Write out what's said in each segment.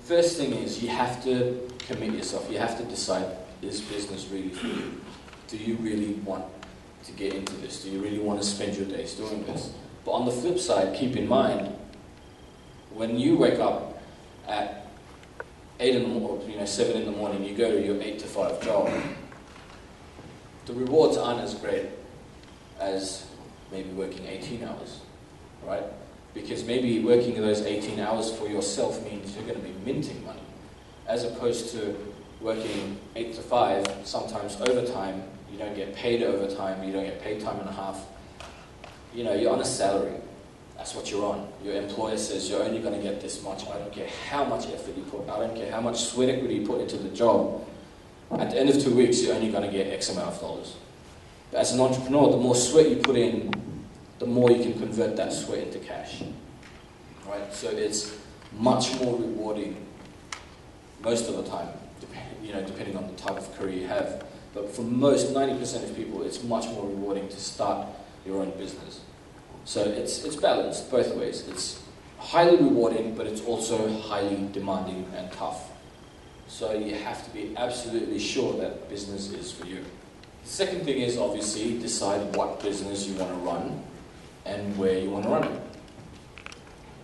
first thing is you have to commit yourself. You have to decide, is business really for you? Do you really want to get into this? Do you really want to spend your days doing this? But on the flip side, keep in mind, when you wake up at 8 in the morning, 7 in the morning, you go to your 8 to 5 job, the rewards aren't as great as maybe working 18 hours, right? Because maybe working those 18 hours for yourself means you're going to be minting money, as opposed to working 8 to 5, sometimes overtime. You don't get paid overtime, you don't get paid time and a half. You're on a salary. That's what you're on. Your employer says you're only going to get this much. I don't care how much effort you put. I don't care how much sweat equity you put into the job. At the end of 2 weeks, you're only going to get X amount of dollars. But as an entrepreneur, the more sweat you put in, the more you can convert that sweat into cash. Right? So it's much more rewarding most of the time, depending on the type of career you have. But for most, 90% of people, it's much more rewarding to start your own business. So it's balanced both ways. It's highly rewarding, but it's also highly demanding and tough. So you have to be absolutely sure that business is for you. The second thing is obviously decide what business you want to run and where you want to run it.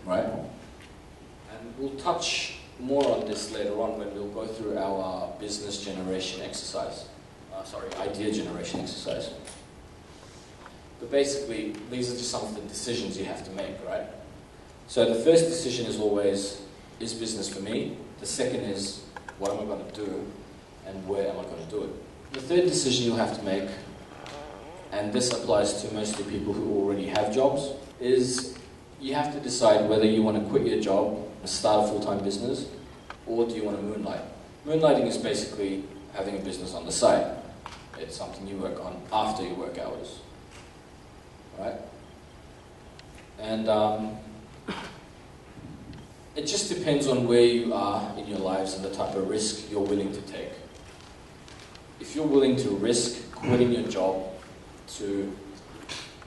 Right? And we'll touch more on this later on when we'll go through our business generation exercise. Idea generation exercise. But basically, these are just some of the decisions you have to make, right? So the first decision is always, is business for me? The second is, what am I going to do? And where am I going to do it? The third decision you'll have to make, and this applies to mostly people who already have jobs, is you have to decide whether you want to quit your job and start a full-time business, or do you want to moonlight? Moonlighting is basically having a business on the side. It's something you work on after your work hours. Right? And it just depends on where you are in your lives and the type of risk you're willing to take. If you're willing to risk quitting your job to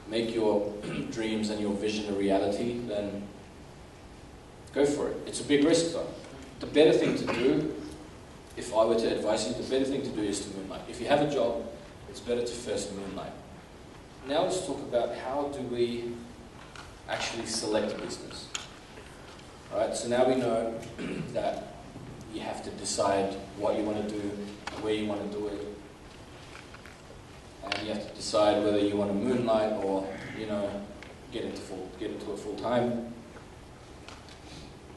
make your dreams and your vision a reality, then go for it. It's a big risk though. The better thing to do, if I were to advise you, the better thing to do is to moonlight. If you have a job, it's better to first moonlight. Now let's talk about how do we actually select a business. Alright, so now we know that you have to decide what you want to do, where you want to do it, and you have to decide whether you want to moonlight or, get into it full time.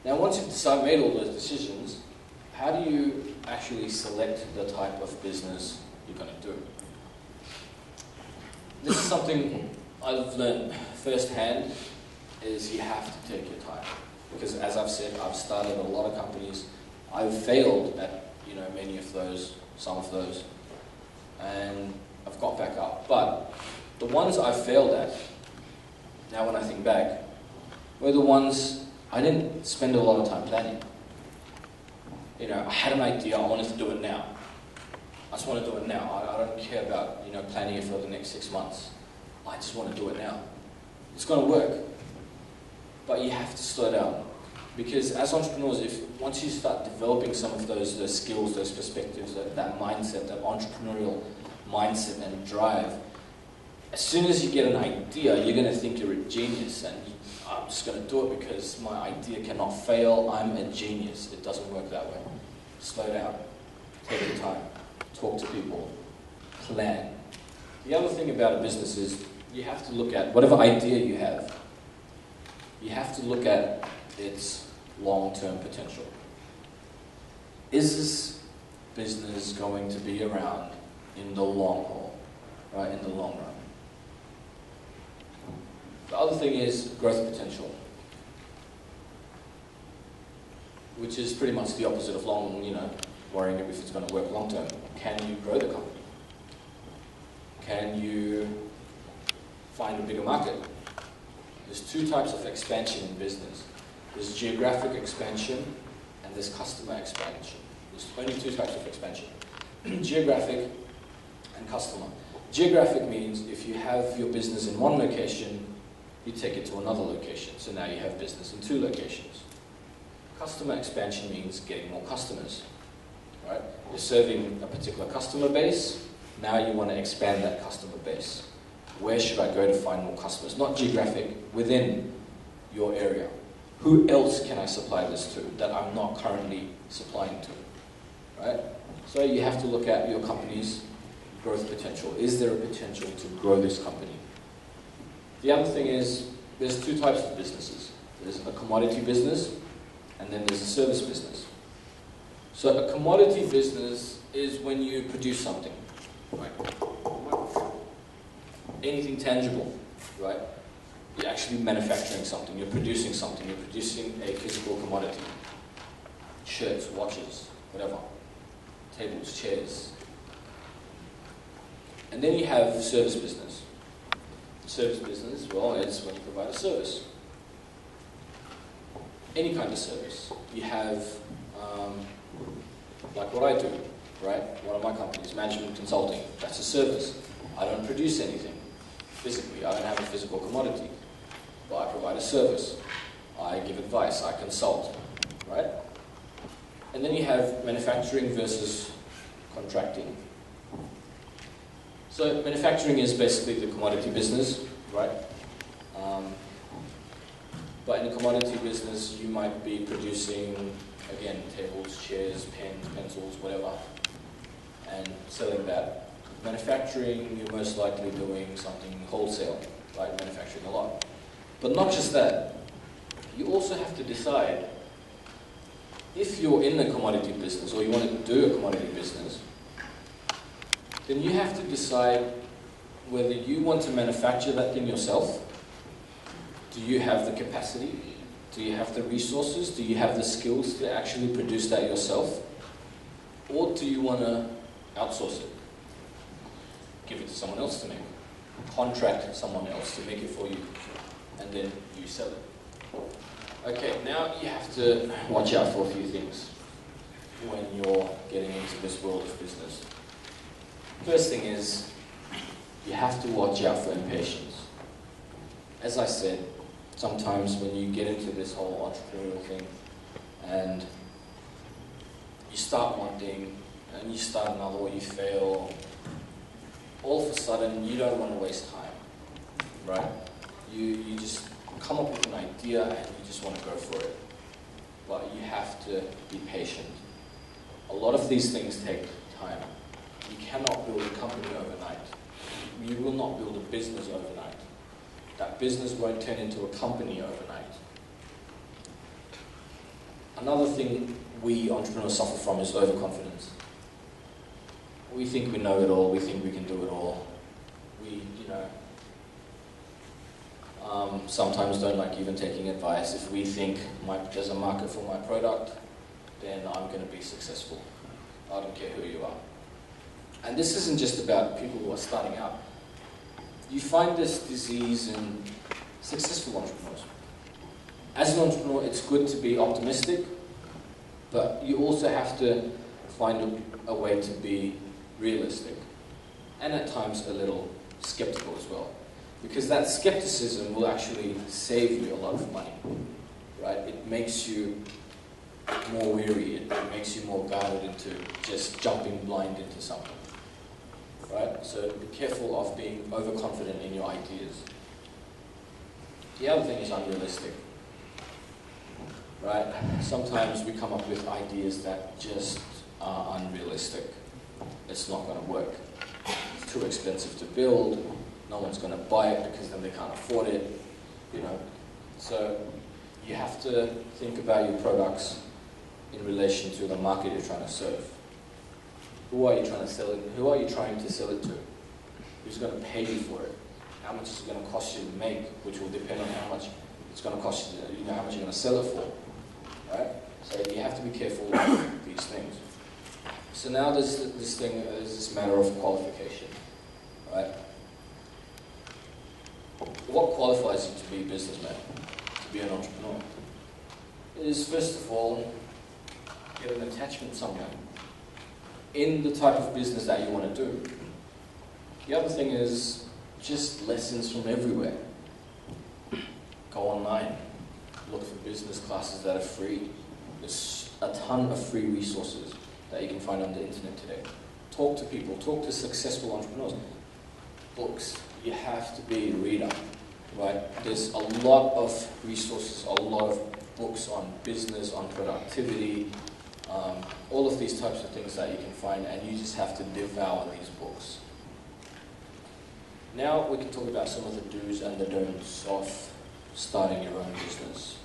Now once you've made all those decisions, how do you actually select the type of business you're going to do? This is something I've learned firsthand, is you have to take your time. Because as I've said, I've started a lot of companies. I've failed at, many of those, some of those, and I've got back up. But the ones I failed at, now when I think back, were the ones I didn't spend a lot of time planning. I had an idea, I wanted to do it now. I just want to do it now. I don't care about, planning it for the next 6 months. I just want to do it now. It's going to work. But you have to slow down. Because as entrepreneurs, once you start developing some of those skills, those perspectives, that mindset, that entrepreneurial mindset and drive, as soon as you get an idea, you're going to think you're a genius, and I'm just going to do it because my idea cannot fail. I'm a genius. It doesn't work that way. Slow down. Take your time. Talk to people. Plan. The other thing about a business is you have to look at whatever idea you have. You have to look at its long-term potential. Is this business going to be around in the long haul, right? In the long run. The other thing is growth potential, which is pretty much the opposite of worrying if it's going to work long term. Can you grow the company? Can you find a bigger market? There's two types of expansion in business. There's geographic expansion and there's customer expansion. There's only two types of expansion. Geographic and customer. Geographic means if you have your business in one location, you take it to another location. So now you have business in two locations. Customer expansion means getting more customers, right? You're serving a particular customer base, now you want to expand that customer base. Where should I go to find more customers? Not geographic, within your area. Who else can I supply this to that I'm not currently supplying to, right? So you have to look at your company's growth potential. Is there a potential to grow this company? The other thing is, there's two types of businesses. There's a commodity business, and then there's a service business. So a commodity business is when you produce something, right? Anything tangible, right? You're actually manufacturing something, you're producing something, you're producing a physical commodity. Shirts, watches, whatever. Tables, chairs. And then you have service business. Service business, well, it's when you provide a service. Any kind of service. You have, like what I do, right? One of my companies, management consulting, that's a service. I don't produce anything physically. I don't have a physical commodity. But I provide a service. I give advice. I consult, right? And then you have manufacturing versus contracting. So manufacturing is basically the commodity business, right? But in a commodity business, you might be producing, again, tables, chairs, pens, pencils, whatever, and selling that. Manufacturing, you're most likely doing something wholesale, right? Manufacturing a lot. But not just that. You also have to decide, if you're in the commodity business or you want to do a commodity business, then you have to decide whether you want to manufacture that thing yourself. Do you have the capacity? Do you have the resources? Do you have the skills to actually produce that yourself? Or do you want to outsource it? Give it to someone else to make. Contract someone else to make it for you. And then you sell it. Okay, now you have to watch out for a few things when you're getting into this world of business. First thing is, you have to watch out for impatience. As I said, sometimes when you get into this whole entrepreneurial thing and you start one thing and you start another or you fail, all of a sudden you don't want to waste time, right? You just come up with an idea and you just want to go for it. But you have to be patient. A lot of these things take time. You cannot build a company overnight. You will not build a business overnight. That business won't turn into a company overnight. Another thing we entrepreneurs suffer from is overconfidence. We think we know it all, we think we can do it all. We, sometimes don't like even taking advice. If we think there's a market for my product, then I'm going to be successful. I don't care who you are. And this isn't just about people who are starting out. You find this disease in successful entrepreneurs. As an entrepreneur, it's good to be optimistic, but you also have to find a way to be realistic, and at times a little skeptical as well. Because that skepticism will actually save you a lot of money, right? It makes you more weary, it makes you more guarded into just jumping blind into something, right? So be careful of being overconfident in your ideas. The other thing is unrealistic, right? Sometimes we come up with ideas that just are unrealistic. It's not going to work. It's too expensive to build. No one's going to buy it because then they can't afford it, So you have to think about your products in relation to the market you're trying to serve. Who are you trying to sell it? Who are you trying to sell it to? Who's going to pay you for it? How much is it going to cost you to make, which will depend on how much it's going to cost you, how much you're going to sell it for, right? So you have to be careful with these things. So now there's this matter of qualification, right? What qualifies you to be a businessman, to be an entrepreneur? Is first of all, get an attachment somewhere in the type of business that you want to do. The other thing is just lessons from everywhere. Go online, look for business classes that are free, There's a ton of free resources that you can find on the internet today. Talk to people, talk to successful entrepreneurs. Books, you have to be a reader, right? There's a lot of resources, a lot of books on business, on productivity, all of these types of things that you can find, and you just have to devour these books. Now we can talk about some of the do's and the don'ts of starting your own business,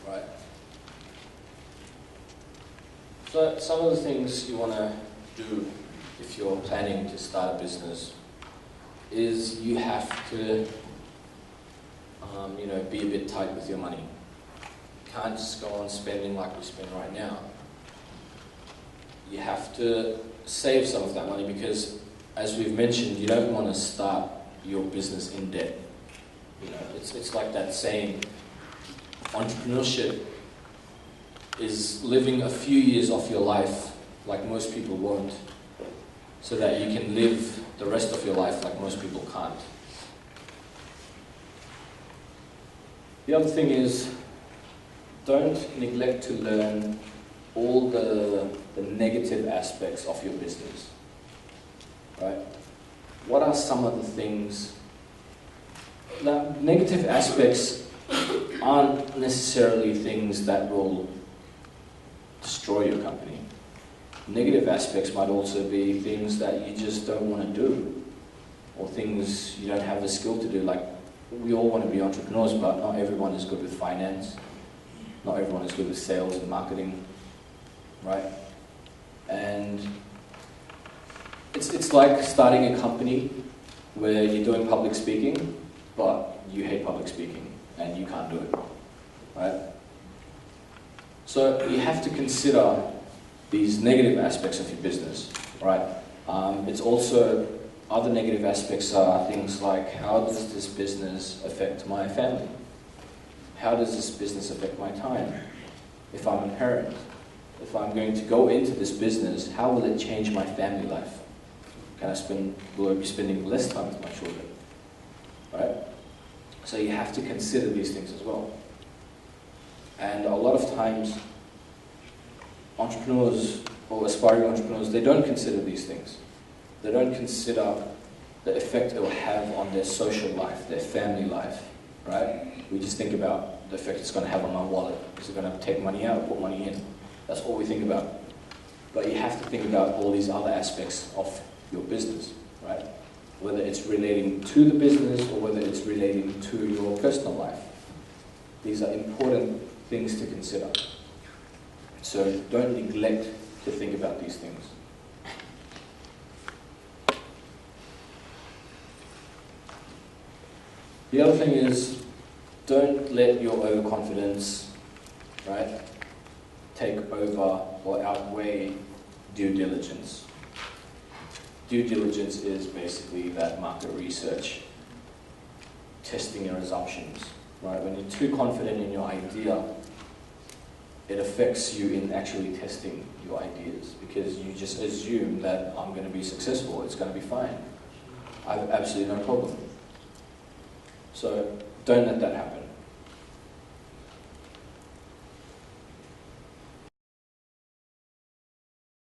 right? So some of the things you want to do if you're planning to start a business is you have to, be a bit tight with your money. You can't just go on spending like we spend right now. You have to save some of that money because, as we've mentioned, you don't want to start your business in debt. It's like that saying, entrepreneurship is living a few years off your life like most people won't, so that you can live the rest of your life like most people can't. The other thing is, don't neglect to learn all the negative aspects of your business, right? What are some of the things? Now, negative aspects aren't necessarily things that will destroy your company. Negative aspects might also be things that you just don't want to do, or things you don't have the skill to do. Like, we all want to be entrepreneurs, but not everyone is good with finance. Not everyone is good with sales and marketing, right? And it's like starting a company where you're doing public speaking, but you hate public speaking and you can't do it, right? So you have to consider these negative aspects of your business, right? It's also, other negative aspects are things like, how does this business affect my family? How does this business affect my time? If I'm a parent, if I'm going to go into this business, how will it change my family life? Will I be spending less time with my children, right? So you have to consider these things as well. And a lot of times, entrepreneurs or aspiring entrepreneurs, they don't consider these things. They don't consider the effect it will have on their social life, their family life, right? We just think about the effect it's going to have on my wallet. Is it going to take money out or put money in? That's all we think about. But you have to think about all these other aspects of your business, right? Whether it's relating to the business or whether it's relating to your personal life. These are important things to consider. So don't neglect to think about these things. The other thing is, don't let your overconfidence, right, take over or outweigh due diligence. Due diligence is basically that market research, testing your assumptions, right? When you're too confident in your idea, it affects you in actually testing your ideas because you just assume that I'm going to be successful, it's going to be fine. I have absolutely no problem. So don't let that happen.